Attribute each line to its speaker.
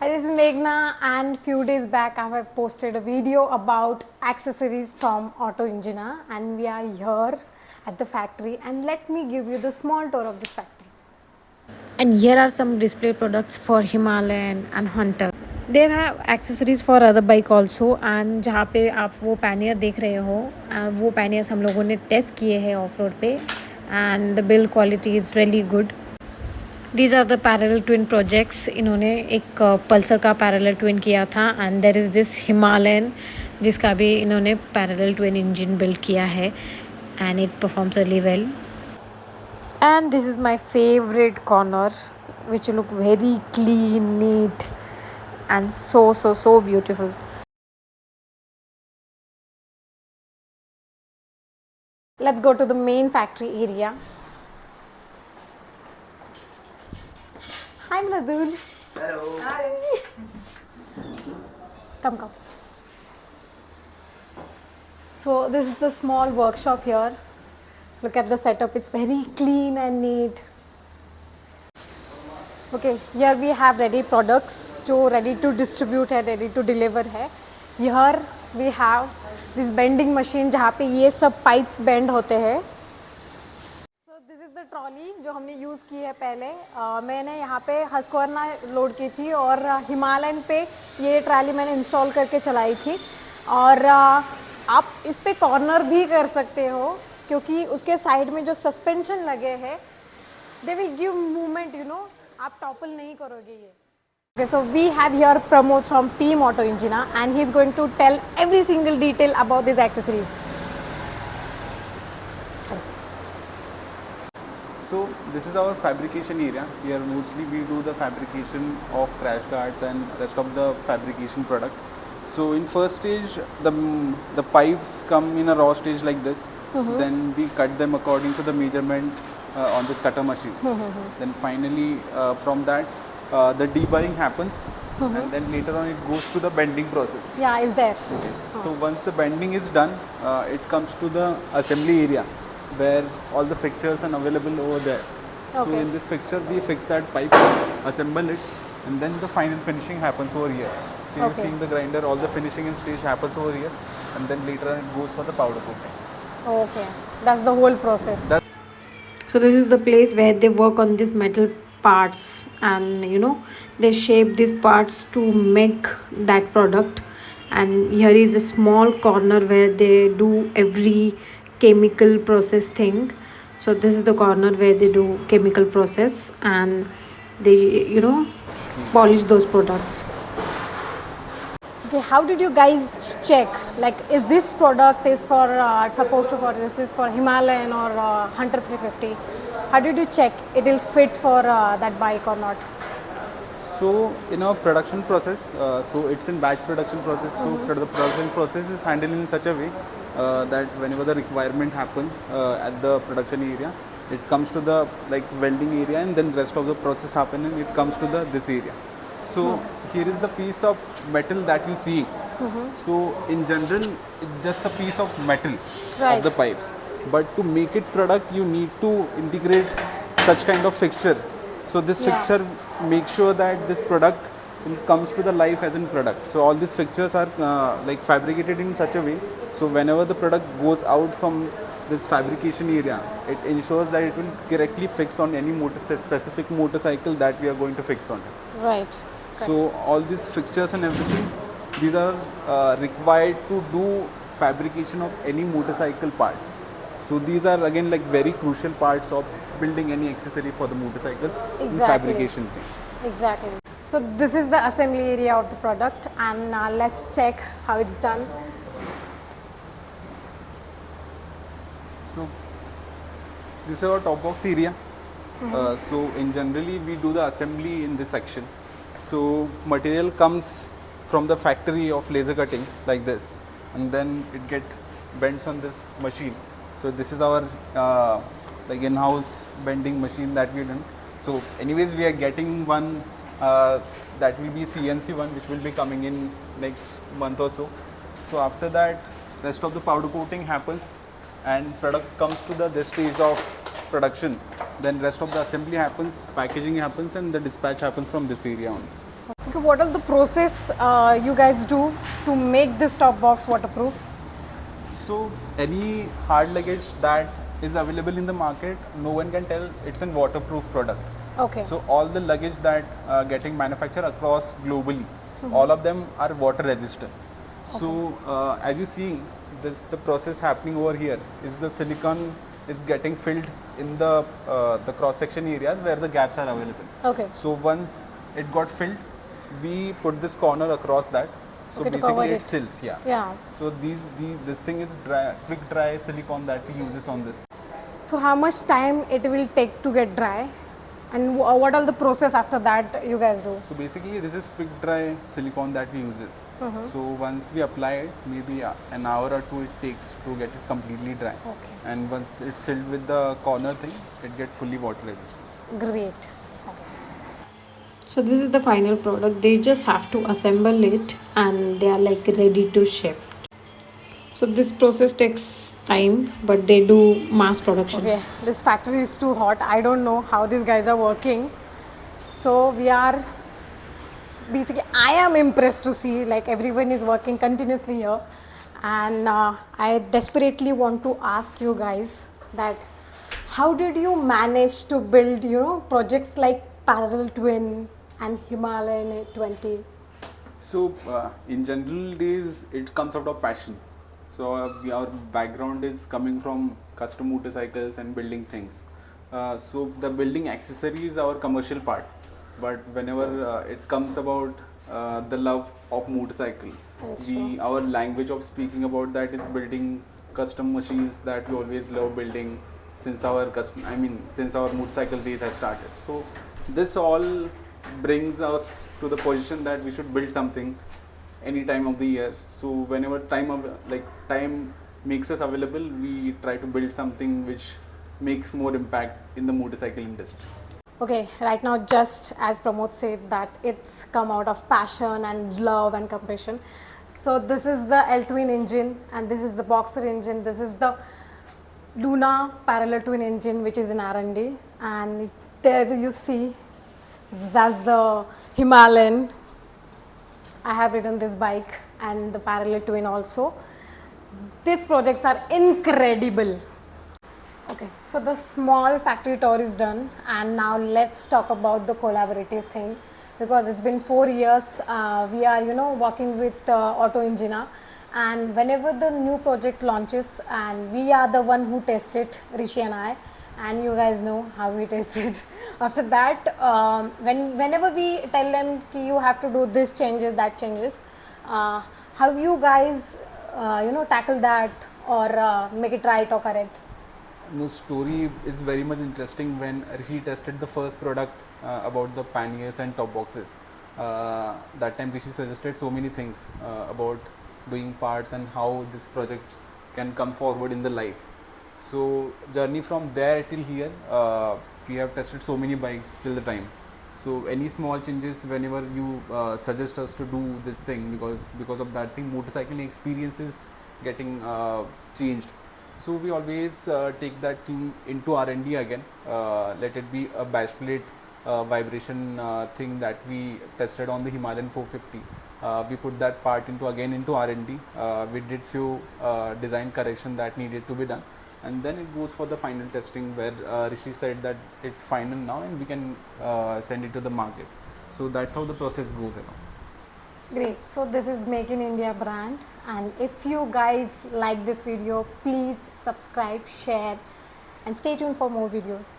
Speaker 1: Hi, this is Meghna, and few days back I have posted a video about accessories from Engina, and we are here at the factory, and let me give you the small tour of this factory. And here are some display products for Himalayan and Hunter. They have accessories for other bike also, and जहाँ पे आप वो pannier देख रहे हो वो panniers हम लोगों ने टेस्ट किए हैं ऑफ रोड पे, and the build quality is really good. These are the parallel twin projects. इन्होंने एक पल्सर का पैरेलल ट्विन किया था, and there is this Himalayan जिसका भी इन्होंने पैरेलल ट्विन इंजन बिल्ड किया है, and it performs really well. And this is my favorite corner, which look very clean, neat, and so beautiful. Let's go to the main factory area. Hi, Mladul.
Speaker 2: Hello.
Speaker 1: Hi. Come. So this is the small workshop here. Look at the setup, it's very clean and neat. Okay, here we have ready products जो ready to distribute है, ready to deliver है. Here we have this bending machine जहाँ पे ये सब pipes bend होते हैं. So this is the trolley जो हमने यूज़ की है पहले. मैंने यहाँ पे हस्क्वाना लोड की थी और हिमालयन पे ये ट्राली मैंने इंस्टॉल करके चलाई थी. और आप इस पे कॉर्नर भी कर सकते हो क्योंकि उसके साइड में जो सस्पेंशन लगे हैं they will give movement, you know, आप टॉपल नहीं करोगे ये. Okay, so we have here Pramod from Team Engina, and he's going to tell every single detail about these accessories.
Speaker 2: So this is our fabrication area. Here mostly we do the fabrication of crash guards and rest of the fabrication product. So in first stage, the pipes come in a raw stage like this. Then we cut them according to the measurement on this cutter machine. Then finally from that the deburring happens, and then later on it goes to the bending process.
Speaker 1: Yeah, is there.
Speaker 2: Okay. So once the bending is done, it comes to the assembly area where all the fixtures are available over there. So in this fixture we fix that pipe, assemble it, and then the final finishing happens over here. So you're seeing the grinder, all the finishing and stage happens over here, and then later on it goes for the powder coating.
Speaker 1: Okay, that's the whole process. So this is the place where they work on these metal parts, and you know they shape these parts to make that product. And here is a small corner where they do every chemical process thing. So this is the corner where they do chemical process, and they, you know, polish those products. Okay, how did you guys check? Like, is this product is for supposed to for this is for Himalayan or Hunter 350? How did you check it will fit for that bike or not?
Speaker 2: So in our production process, so it's in batch production process. So the production process is handled in such a way that whenever the requirement happens at the production area, it comes to the like welding area, and then rest of the process happen and it comes to the this area. So here is the piece of metal that you see. So in general, it's just a piece of metal of the pipes. But to make it product, you need to integrate such kind of fixture. So this fixture makes sure that this product comes to the life as in product. So all these fixtures are like fabricated in such a way. So whenever the product goes out from this fabrication area, it ensures that it will correctly fix on any specific motorcycle that we are going to fix on.
Speaker 1: Right.
Speaker 2: So all these fixtures and everything, these are required to do fabrication of any motorcycle parts. So these are again like very crucial parts of building any accessory for the motorcycles in fabrication thing.
Speaker 1: Exactly. So this is the assembly area of the product, and let's check how it's done.
Speaker 2: So this is our top box area. So in generally we do the assembly in this section. So material comes from the factory of laser cutting like this, and then it get bends on this machine. So this is our like in-house bending machine that we done. So anyways we are getting one that will be CNC one, which will be coming in next month or so. So after that, rest of the powder coating happens and product comes to this stage of production. Then rest of the assembly happens, packaging happens, and the dispatch happens from this area only.
Speaker 1: Okay, what are the process you guys do to make this top box waterproof?
Speaker 2: So any hard luggage that is available in the market, no one can tell it's a waterproof product.
Speaker 1: Okay.
Speaker 2: So all the luggage that getting manufactured across globally, all of them are water resistant. So as you see, the process happening over here is the silicone is getting filled in the cross section areas where the gaps are available.
Speaker 1: Okay.
Speaker 2: So once it got filled, we put this corner across that. So
Speaker 1: Okay, to cover
Speaker 2: basically
Speaker 1: it.
Speaker 2: it seals, yeah.
Speaker 1: Yeah.
Speaker 2: So this thing is dry, quick dry silicone that we uses on this.
Speaker 1: So how much time it will take to get dry, and what are the process after that you guys do?
Speaker 2: So basically this is quick dry silicone that we uses. So once we apply it, maybe an hour or two it takes to get it completely dry.
Speaker 1: Okay.
Speaker 2: And once it's sealed with the corner thing, it gets fully water resistant.
Speaker 1: Great.
Speaker 3: So this is the final product. They just have to assemble it and they are like ready to ship. So this process takes time, but they do mass production.
Speaker 1: Okay, this factory is too hot. I don't know how these guys are working. So we are basically, I am impressed to see like everyone is working continuously here, and I desperately want to ask you guys that how did you manage to build projects like Parallel Twin and Himalayan 20?
Speaker 2: So in general days, it comes out of passion. So our background is coming from custom motorcycles and building things. So the building accessories is our commercial part. But whenever it comes about the love of motorcycle, our language of speaking about that is building custom machines that we always love building since since our motorcycle days has started. So this all brings us to the position that we should build something any time of the year. So whenever time makes us available, we try to build something which makes more impact in the motorcycle industry.
Speaker 1: Okay, right now, just as Pramod said, that it's come out of passion and love and compassion. So this is the L-twin engine, and this is the Boxer engine. This is the Luna parallel twin engine, which is in R&D, and there you see that's the Himalayan. I have ridden this bike and the parallel twin also. These projects are incredible. Okay, so the small factory tour is done, and now let's talk about the collaborative thing, because it's been 4 years we are working with Auto Engina, and whenever the new project launches, and we are the one who test it, Rishi and I, and you guys know how we test it. After that, whenever we tell them ki you have to do this changes, that changes, how you guys tackle that or make it right or correct?
Speaker 2: No, story is very much interesting when Rishi tested the first product about the panniers and top boxes. That time Rishi suggested so many things about doing parts and how this project can come forward in the life. So journey from there till here, we have tested so many bikes till the time. So any small changes whenever you suggest us to do this thing, because of that thing motorcycling experience is getting changed. So we always take that thing into R&D again. Let it be a bash plate vibration thing that we tested on the Himalayan 450. We put that part into R&D. We did few design correction that needed to be done, and then it goes for the final testing where Rishi said that it's final now and we can send it to the market. So that's how the process goes along.
Speaker 1: Great. So this is Make in India brand, and if you guys like this video, please subscribe, share, and stay tuned for more videos.